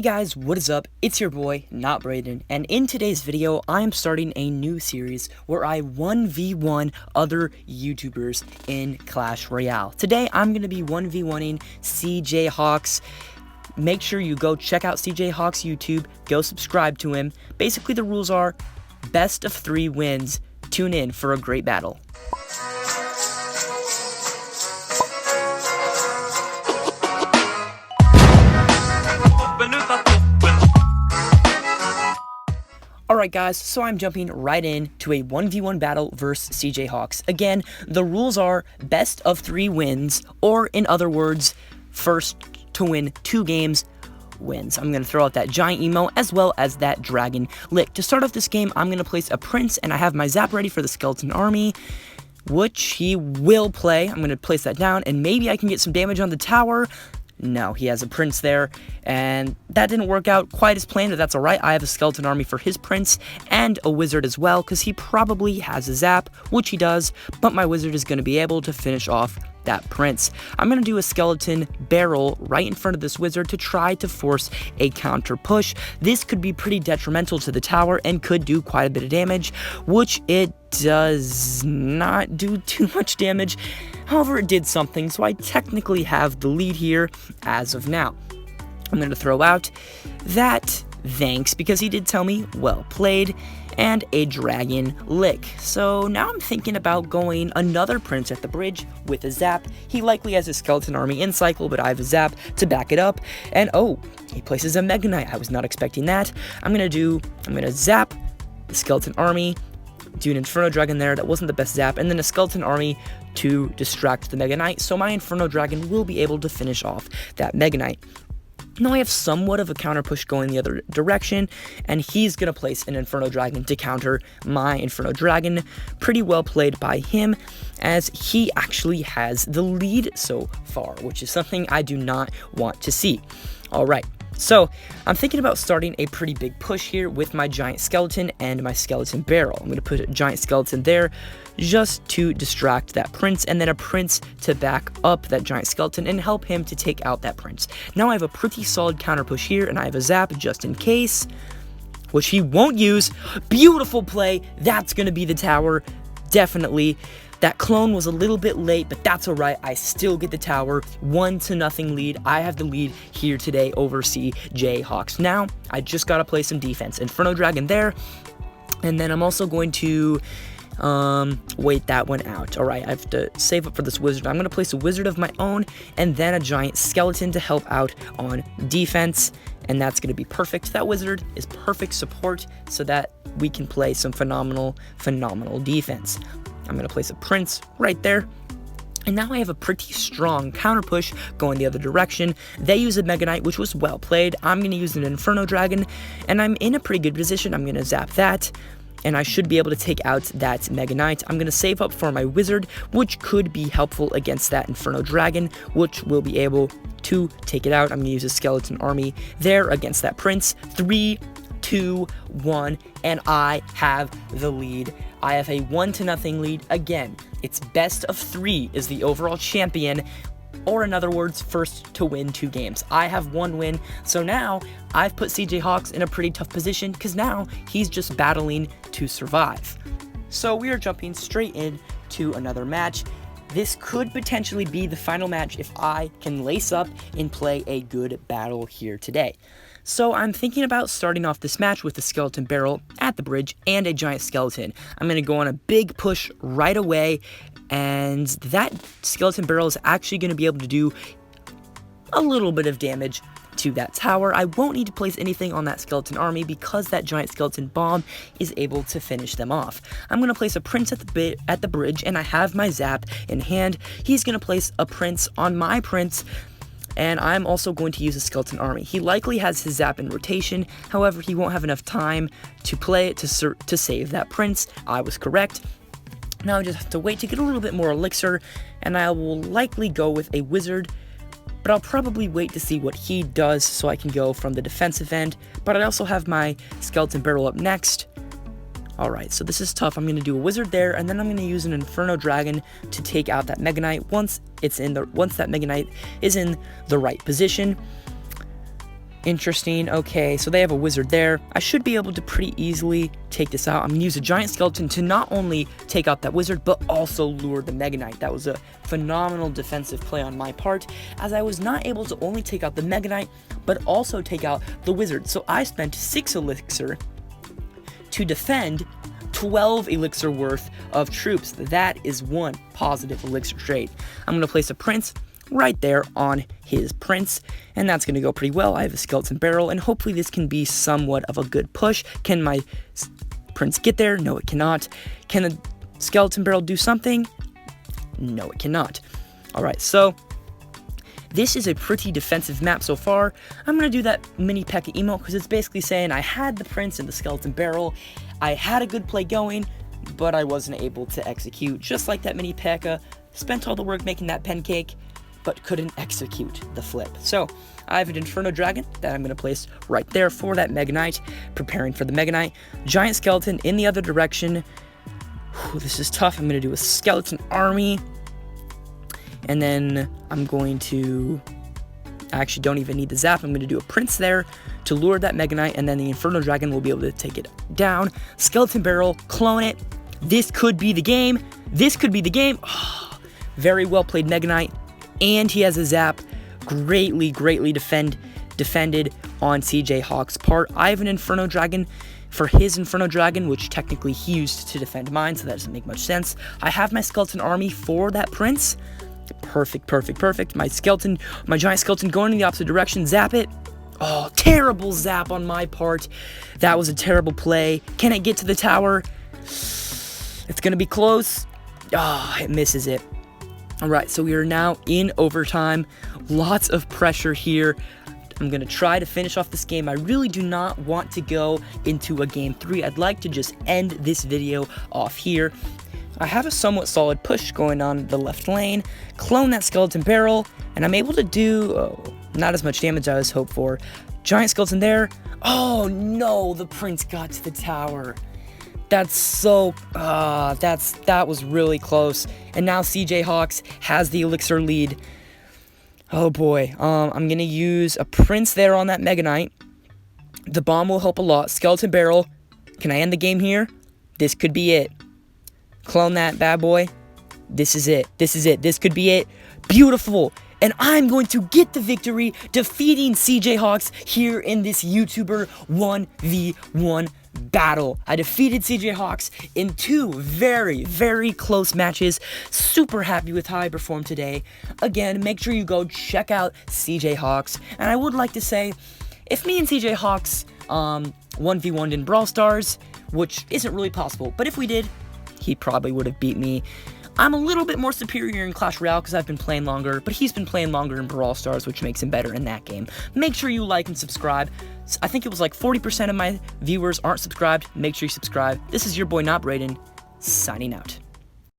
Hey guys, what is up? It's your boy, Not Brayden, and in today's video, I am starting a new series where I 1v1 other YouTubers in Clash Royale. Today, I'm going to be 1v1ing Cjhawks. Make sure you go check out Cjhawks YouTube, go subscribe to him. Basically, the rules are best of 3 wins. Tune in for a great battle. Alright guys, so I'm jumping right in to a 1v1 battle versus Cjhawks. Again, the rules are best of 3 wins, or in other words, first to win 2 games wins. I'm going to throw out that giant emo as well as that dragon lick. To start off this game, I'm going to place a prince, and I have my zap ready for the skeleton army, which he will play. I'm going to place that down, and maybe I can get some damage on the tower. No, he has a prince there, and that didn't work out quite as planned, but that's alright. I have a skeleton army for his prince, and a wizard as well, because he probably has a zap, which he does, but my wizard is going to be able to finish off that prince. I'm going to do a skeleton barrel right in front of this wizard to try to force a counter push. This could be pretty detrimental to the tower and could do quite a bit of damage, which it does not do too much damage. However, it did something, so I technically have the lead here as of now. I'm going to throw out that thanks, because he did tell me well played, and a dragon lick. So now I'm thinking about going another prince at the bridge with a zap. He likely has a skeleton army in cycle, but I have a zap to back it up. And oh, he places a Mega Knight. I was not expecting that. I'm gonna zap the skeleton army, do an Inferno Dragon there. That wasn't the best zap, and then a skeleton army to distract the Mega Knight, so my Inferno Dragon will be able to finish off that Mega Knight. Now I have somewhat of a counter push going the other direction, and he's going to place an Inferno Dragon to counter my Inferno Dragon. Pretty well played by him, as he actually has the lead so far, which is something I do not want to see. Alright, so I'm thinking about starting a pretty big push here with my giant skeleton and my skeleton barrel. I'm going to put a giant skeleton there just to distract that prince, and then a prince to back up that giant skeleton and help him to take out that prince. Now I have a pretty solid counter push here, and I have a zap just in case, which he won't use. Beautiful play. That's going to be the tower, definitely. That clone was a little bit late, but that's alright. I still get the tower. 1-0 lead. I have the lead here today over Cjhawks. Now, I just got to play some defense. Inferno Dragon there, and then I'm also going to wait that one out. Alright, I have to save up for this wizard. I'm going to place a wizard of my own, and then a giant skeleton to help out on defense, and that's going to be perfect. That wizard is perfect support so that we can play some phenomenal defense. I'm going to place a prince right there. And now I have a pretty strong counter push going the other direction. They use a Mega Knight, which was well played. I'm going to use an Inferno Dragon, and I'm in a pretty good position. I'm going to zap that, and I should be able to take out that Mega Knight. I'm going to save up for my wizard, which could be helpful against that Inferno Dragon, which will be able to take it out. I'm going to use a skeleton army there against that prince. 3, 2, 1, and I have the lead. I have a 1-0 lead. Again, it's best of 3 is the overall champion, or in other words, first to win 2 games. I have 1 win, so now I've put Cjhawks in a pretty tough position, because now he's just battling to survive. So we are jumping straight in to another match. This could potentially be the final match if I can lace up and play a good battle here today. So I'm thinking about starting off this match with a skeleton barrel at the bridge and a giant skeleton. I'm going to go on a big push right away, and that skeleton barrel is actually going to be able to do a little bit of damage to that tower. I won't need to place anything on that skeleton army because that giant skeleton bomb is able to finish them off. I'm going to place a prince at the bridge, and I have my zap in hand. He's going to place a prince on my prince, and I'm also going to use a skeleton army. He likely has his zap in rotation, however, he won't have enough time to play it to save that prince. I was correct. Now I just have to wait to get a little bit more elixir, and I will likely go with a wizard, but I'll probably wait to see what he does so I can go from the defensive end. But I also have my skeleton barrel up next. Alright, so this is tough. I'm going to do a wizard there, and then I'm going to use an Inferno Dragon to take out that Mega Knight once that Mega Knight is in the right position. Interesting. Okay, so they have a wizard there. I should be able to pretty easily take this out. I'm gonna use a giant skeleton to not only take out that wizard, but also lure the Mega Knight. That was a phenomenal defensive play on my part, as I was not able to only take out the Mega Knight, but also take out the wizard. So I spent 6 elixir to defend 12 elixir worth of troops. That is 1 positive elixir trade. I'm gonna place a prince right there on his prince, and that's going to go pretty well. I have a skeleton barrel, and hopefully this can be somewhat of a good push. Can my prince get there? No, it cannot. Can the skeleton barrel do something? No, it cannot. All right, so this is a pretty defensive map so far. I'm going to do that mini P.E.K.K.A emote because it's basically saying I had the prince and the skeleton barrel. I had a good play going, but I wasn't able to execute. Just like that mini P.E.K.K.A, spent all the work making that pancake, but couldn't execute the flip. So I have an Inferno Dragon that I'm going to place right there for that Mega Knight, preparing for the Mega Knight. Giant Skeleton in the other direction. Whew, this is tough. I'm going to do a Skeleton Army, and then I'm going to... I actually don't even need the zap. I'm going to do a Prince there to lure that Mega Knight, and then the Inferno Dragon will be able to take it down. Skeleton Barrel, clone it. This could be the game. This could be the game. Oh, very well played, Mega Knight. And he has a zap. Greatly defended on Cjhawks' part. I have an Inferno Dragon for his Inferno Dragon, which technically he used to defend mine, so that doesn't make much sense. I have my Skeleton Army for that Prince. Perfect. My giant skeleton going in the opposite direction. Zap it. Oh, terrible zap on my part. That was a terrible play. Can it get to the tower? It's going to be close. Oh, it misses it. Alright, so we are now in overtime. Lots of pressure here. I'm going to try to finish off this game. I really do not want to go into a game 3. I'd like to just end this video off here. I have a somewhat solid push going on the left lane. Clone that skeleton barrel, and I'm able to do not as much damage as I was hoped for. Giant skeleton there. Oh no, the prince got to the tower. That's so, that was really close. And now Cjhawks has the elixir lead. Oh boy, I'm gonna use a prince there on that Mega Knight. The bomb will help a lot. Skeleton barrel, can I end the game here? This could be it. Clone that bad boy. This is it. This could be it. Beautiful. And I'm going to get the victory, defeating Cjhawks here in this YouTuber 1v1 battle. I defeated Cjhawks in 2 very close matches. Super happy with how I performed today. Again, make sure you go check out Cjhawks. And I would like to say, if me and Cjhawks 1v1'd in Brawl Stars, which isn't really possible, but if we did, he probably would have beat me. I'm a little bit more superior in Clash Royale because I've been playing longer, but he's been playing longer in Brawl Stars, which makes him better in that game. Make sure you like and subscribe. I think it was like 40% of my viewers aren't subscribed. Make sure you subscribe. This is your boy Not Brayden, signing out.